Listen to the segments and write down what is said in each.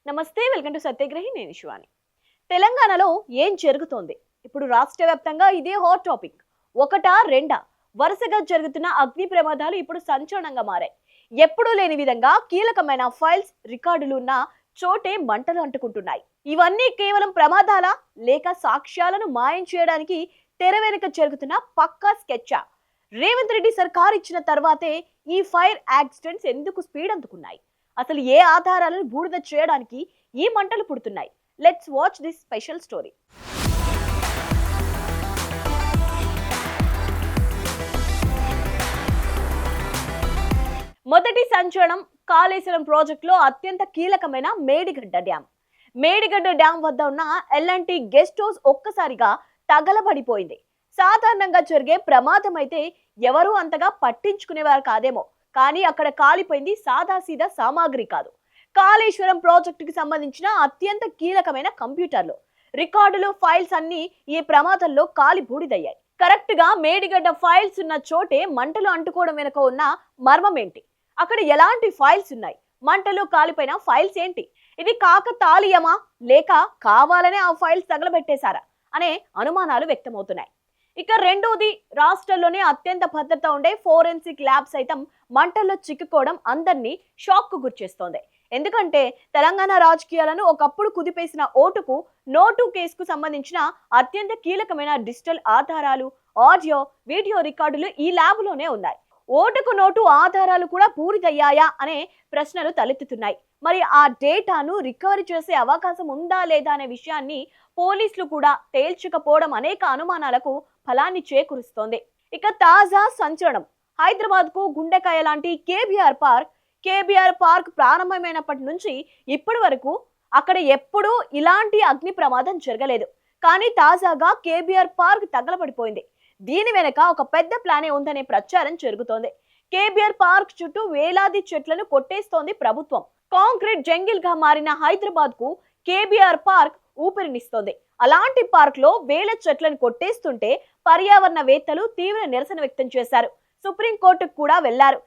నమస్తే, welcome to సత్యగ్రహి. నేను శివాని. తెలంగాణలో ఏం జరుగుతోంది? ఇప్పుడు రాష్ట్ర వ్యాప్తంగా ఇదే హాట్ టాపిక్. ఒకటా రెండా వరుసగా జరుగుతున్న అగ్ని ప్రమాదాలు ఇప్పుడు సంచలనంగా మారాయి. ఎప్పుడూ లేని విధంగా కీలకమైన ఫైల్స్, రికార్డులు ఉన్న చోటే మంటలు అంటుకుంటున్నాయి. ఇవన్నీ కేవలం ప్రమాదాలా, లేక సాక్ష్యాలను మాయం చేయడానికి తెర వెనుక జరుగుతున్న పక్కా స్కెచ్చా? రేవంత్ రెడ్డి సర్కార్ ఇచ్చిన తర్వాతే ఈ ఫైర్ యాక్సిడెంట్స్ ఎందుకు స్పీడ్ అందుకున్నాయి? అసలు ఏ ఆధారాలను బూడిద చేయడానికి ఈ మంటలు పుడుతున్నాయి? Let's watch this special story. మొదటి సంచలనం కాళేశ్వరం ప్రాజెక్టులో అత్యంత కీలకమైన మేడిగడ్డ డ్యాం. మేడిగడ్డ డ్యాం వద్ద ఉన్న ఎల్ఎన్టీ గెస్ట్ హౌస్ ఒక్కసారిగా తగలబడిపోయింది. సాధారణంగా జరిగే ప్రమాదం అయితే ఎవరూ అంతగా పట్టించుకునేవారు కాదేమో, కానీ అక్కడ కాలిపోయింది సాదాసీదా సామాగ్రి కాదు. కాళేశ్వరం ప్రాజెక్టుకి సంబంధించిన అత్యంత కీలకమైన కంప్యూటర్లు, రికార్డులు, ఫైల్స్ అన్ని ఈ ప్రమాదంలో కాలి బూడిదయ్యాయి. కరెక్ట్ గా మేడిగడ్డ ఫైల్స్ ఉన్న చోటే మంటలు అంటుకోవడం వెనుక ఉన్న మర్మం ఏంటి? అక్కడ ఎలాంటి ఫైల్స్ ఉన్నాయి? మంటలు కాలిపోయిన ఫైల్స్ ఏంటి? ఇది కాకతాళీయమా, లేక కావాలనే ఆ ఫైల్స్ తగలబెట్టేశారా అనే అనుమానాలు వ్యక్తమవుతున్నాయి. ఇక రెండోది, రాష్ట్రంలోనే అత్యంత భద్రత ఉండే ఫోరెన్సిక్ ల్యాబ్ సైతం మంటల్లో చిక్కుకోవడం అందరినీ షాక్ కు గురిచేస్తోంది. ఎందుకంటే తెలంగాణ రాజకీయాలను ఒకప్పుడు కుదిపేసిన ఓటుకు నోటు కేసుకు సంబంధించిన అత్యంత కీలకమైన డిజిటల్ ఆధారాలు, ఆడియో, వీడియో రికార్డులు ఈ ల్యాబ్లోనే ఉన్నాయి. ఓటుకు నోటు ఆధారాలు కూడా పూరితయ్యాయా అనే ప్రశ్నలు తలెత్తుతున్నాయి. మరి ఆ డేటాను రికవరీ చేసే అవకాశం ఉందా లేదా అనే విషయాన్ని పోలీసులు కూడా తేల్చకపోవడం అనేక అనుమానాలకు ఫలాన్ని చేకూరుస్తోంది. ఇక తాజా సంచలనం, హైదరాబాద్ కు గుండెకాయ లాంటి కేబీఆర్ పార్క్ ప్రారంభమైనప్పటి నుంచి ఇప్పటి వరకు అక్కడ ఎప్పుడూ ఇలాంటి అగ్ని ప్రమాదం జరగలేదు. కానీ తాజాగా కేబీఆర్ పార్క్ తగలబడిపోయింది. దీని వెనక ఒక పెద్ద ప్లానే ఉందనే ప్రచారం జరుగుతోంది. కేబీఆర్ పార్క్ చుట్టూ వేలాది చెట్లను కొట్టేస్తోంది ప్రభుత్వం. కాంక్రీట్ జంగిల్ గా మారిన హైదరాబాద్ కు కేబీఆర్ పార్క్ ఊపిరినిస్తోంది. అలాంటి పార్క్ లో వేల చెట్లను కొట్టేస్తుంటే పర్యావరణవేత్తలు తీవ్ర నిరసన వ్యక్తం చేశారు. సుప్రీంకోర్టుకు కూడా వెళ్లారు.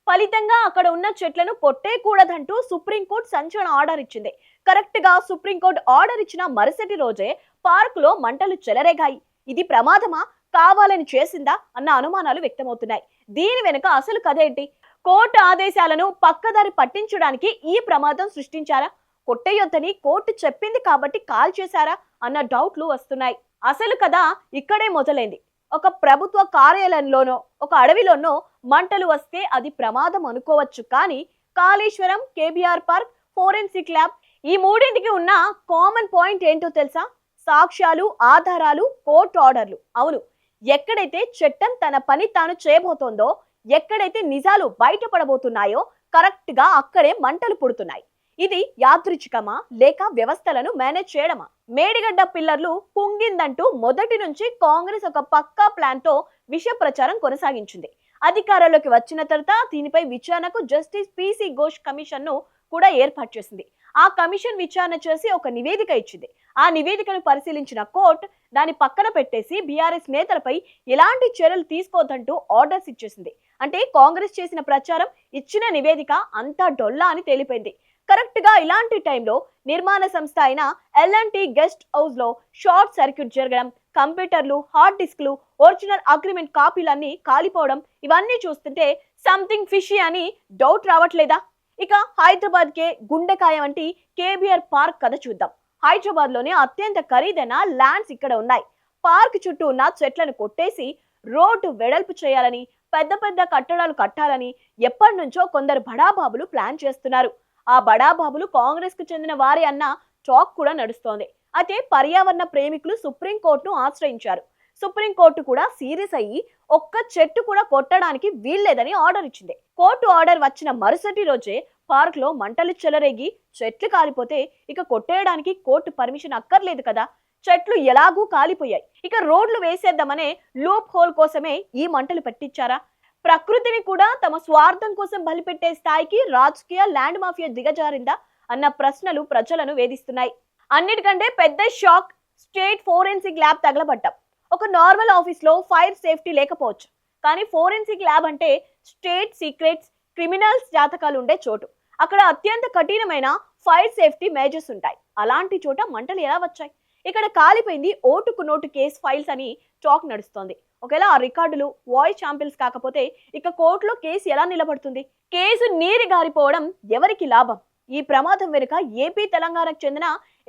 ఫలితంగా అక్కడ ఉన్న చెట్లను కొట్టేయకూడదంటూ సుప్రీంకోర్టు సంచలన ఆర్డర్ ఇచ్చింది. కరెక్ట్ గా సుప్రీంకోర్టు ఆర్డర్ ఇచ్చిన మరుసటి రోజే పార్క్ లో మంటలు చెలరేగాయి. ఇది ప్రమాదమా, కావాలని చేసిందా అన్న అనుమానాలు వ్యక్తమవుతున్నాయి. దీని వెనుక అసలు కథేంటి? కోర్టు ఆదేశాలను పక్కదారి పట్టించడానికి ఈ ప్రమాదం సృష్టించారా? కొట్టేయొద్దని కోర్టు చెప్పింది కాబట్టి కాల్ చేశారా అన్న డౌట్లు వస్తున్నాయి. అసలు కథ ఇక్కడే మొదలైంది. ఒక ప్రభుత్వ కార్యాలయంలోనో, ఒక అడవిలోనో మంటలు వస్తే అది ప్రమాదం అనుకోవచ్చు. కానీ Kaleshwaram, KBR park, forensic lab, ఈ మూడింటికి ఉన్న కామన్ పాయింట్ ఏంటో తెలుసా? సాక్ష్యాలు, ఆధారాలు, కోర్టు ఆర్డర్లు. అవును, ఎక్కడైతే చట్టం తన పని తాను చేయబోతోందో, ఎక్కడైతే నిజాలు బయటపడబోతున్నాయో కరెక్ట్ గా అక్కడే మంటలు పుడుతున్నాయి. ఇది యాదృచ్ఛికమా, లేక వ్యవస్థలను మేనేజ్ చేయడమా? మేడిగడ్డ పిల్లర్లు కుంగిందంటూ మొదటి నుంచి కాంగ్రెస్ ఒక పక్కా ప్లాన్ తో విష ప్రచారం కొనసాగించింది. అధికారంలోకి వచ్చిన తర్వాత దీనిపై విచారణకు జస్టిస్ పిసి ఘోష్ కమిషన్ ను కూడా ఏర్పాటు చేసింది. ఆ కమిషన్ విచారణ చేసి ఒక నివేదిక ఇచ్చింది. ఆ నివేదికను పరిశీలించిన కోర్టు దాన్ని పక్కన పెట్టేసి బీఆర్ఎస్ నేతలపై ఎలాంటి చర్యలు తీసుకోవద్దంటూ ఆర్డర్స్ ఇచ్చేసింది. అంటే కాంగ్రెస్ చేసిన ప్రచారం, ఇచ్చిన నివేదిక అంతా డొల్లా అని తేలిపోయింది. కరెక్ట్ గా ఇలాంటి టైంలో నిర్మాణ సంస్థ అయిన ఎల్ఎన్టీ గెస్ట్ హౌస్ లో షార్ట్ సర్క్యూట్ జరగడం, కంప్యూటర్లు, హార్డ్ డిస్క్లు, ఒరిజినల్ అగ్రిమెంట్ కాపీలన్నీ కాలిపోవడం, ఇవన్నీ చూస్తుంటే సంథింగ్ ఫిషీ అని డౌట్ రావట్లేదా? ఇక హైదరాబాద్ కే గుండెకాయ వంటి కేబీఆర్ పార్క్ కథ చూద్దాం. హైదరాబాద్ లోనే అత్యంత ఖరీదైన ల్యాండ్స్ ఇక్కడ ఉన్నాయి. పార్క్ చుట్టూ ఉన్న చెట్లను కొట్టేసి రోడ్డు వెడల్పు చేయాలని, పెద్ద పెద్ద కట్టడాలు కట్టాలని ఎప్పటి నుంచో కొందరు బడాబాబులు ప్లాన్ చేస్తున్నారు. ఆ బడాబాబులు కాంగ్రెస్ కు చెందిన వారే అన్న టాక్ కూడా నడుస్తోంది. అయితే పర్యావరణ ప్రేమికులు సుప్రీంకోర్టును ఆశ్రయించారు. సుప్రీంకోర్టు కూడా సీరియస్ అయ్యి ఒక్క చెట్టు కూడా కొట్టడానికి వీల్లేదని ఆర్డర్ ఇచ్చింది. కోర్టు ఆర్డర్ వచ్చిన మరుసటి రోజే పార్క్ లో మంటలు చెలరేగి చెట్లు కాలిపోతే ఇక కొట్టేయడానికి కోర్టు పర్మిషన్ అక్కర్లేదు కదా. చెట్లు ఎలాగూ కాలిపోయాయి. ఇక రోడ్లు వేసేద్దామనే లూప్ హోల్ కోసమే ఈ మంటలు పెట్టించారా? ప్రకృతిని కూడా తమ స్వార్థం కోసం బలిపెట్టే స్థాయికి రాజకీయ ల్యాండ్ మాఫియా దిగజారిందా అన్న ప్రశ్నలు ప్రజలను వేధిస్తున్నాయి. అన్నిటికంటే పెద్ద షాక్, స్టేట్ ఫోరెన్సిక్ ల్యాబ్ తగలబడ్డం. ఒక నార్మల్ ఆఫీస్ లో ఫైర్ సేఫ్టీ లేకపోవచ్చు, కానీ ఫోరెన్సిక్ ల్యాబ్ అంటే స్టేట్ సీక్రెట్స్, క్రిమినల్స్ జాతకాలు ఉండే చోటు. అక్కడ అత్యంత కఠినమైన ఫైర్ సేఫ్టీ మేజర్స్ ఉంటాయి. అలాంటి చోట మంటలు ఎలా వచ్చాయి? ఇక్కడ కాలిపోయింది ఓటుకు నోటు కేసు ఫైల్స్ అని టాక్ నడుస్తోంది. ఒకవేళ ఆ రికార్డులు వాయిస్ శాంపిల్స్ కాకపోతే ఇక కోర్టులో కేసు ఎలా నిలబడుతుంది? కేసు నీరు గారిపోవడం ఎవరికి లాభం? ఈ ప్రమాదం వెనుక ఏపీ తెలంగాణకు చెందిన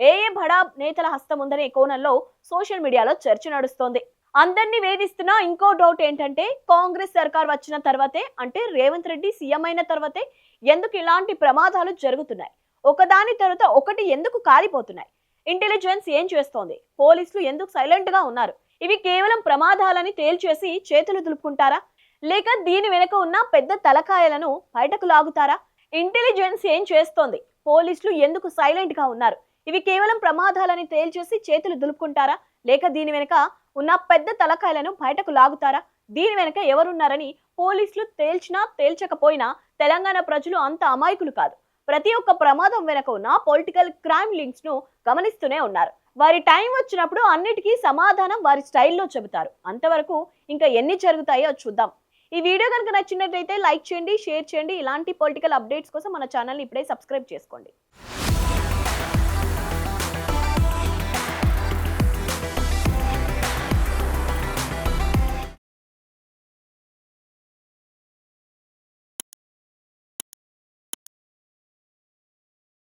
ఏ బడా నేతల హస్తం ఉందనే కోణంలో సోషల్ మీడియాలో చర్చ నడుస్తోంది. అందరినీ వేధిస్తున్న ఇంకో డౌట్ ఏంటంటే, కాంగ్రెస్ సర్కార్ వచ్చిన తర్వాతే, అంటే రేవంత్ రెడ్డి సీఎం అయిన తర్వాతే ఎందుకు ఇలాంటి ప్రమాదాలు జరుగుతున్నాయి? ఒకదాని తర్వాత ఒకటి ఎందుకు కాలిపోతున్నాయి? ఇంటెలిజెన్స్ ఏం చేస్తోంది? పోలీసులు ఎందుకు సైలెంట్ గా ఉన్నారు? ఇవి కేవలం ప్రమాదాలని తేల్చేసి చేతులు దులుపుకుంటారా, లేక దీని వెనుక ఉన్న పెద్ద తలకాయలను బయటకు లాగుతారా? ఇంటెలిజెన్స్ ఏం చేస్తోంది? పోలీసులు ఎందుకు సైలెంట్ గా ఉన్నారు? ఇవి కేవలం ప్రమాదాలని తేల్చేసి చేతులు దులుపుకుంటారా, లేక దీని వెనుక ఉన్న పెద్ద తలకాయలను బయటకు లాగుతారా? దీని వెనుక ఎవరున్నారని పోలీసులు తేల్చినా తేల్చకపోయినా తెలంగాణ ప్రజలు అంత అమాయకులు కాదు. ప్రతి ఒక్క ప్రమాదం వెనుక ఉన్న పొలిటికల్ క్రైమ్ లింక్స్ ను గమనిస్తూనే ఉన్నారు. వారి టైం వచ్చినప్పుడు అన్నిటికీ సమాధానం వారి స్టైల్లో చెబుతారు. అంతవరకు ఇంకా ఎన్ని జరుగుతాయో చూద్దాం. ఈ వీడియో కనుక నచ్చినట్లయితే లైక్ చేయండి, షేర్ చేయండి. ఇలాంటి పొలిటికల్ అప్డేట్స్ కోసం మన ఛానల్ని ఇప్పుడే సబ్స్క్రైబ్ చేసుకోండి.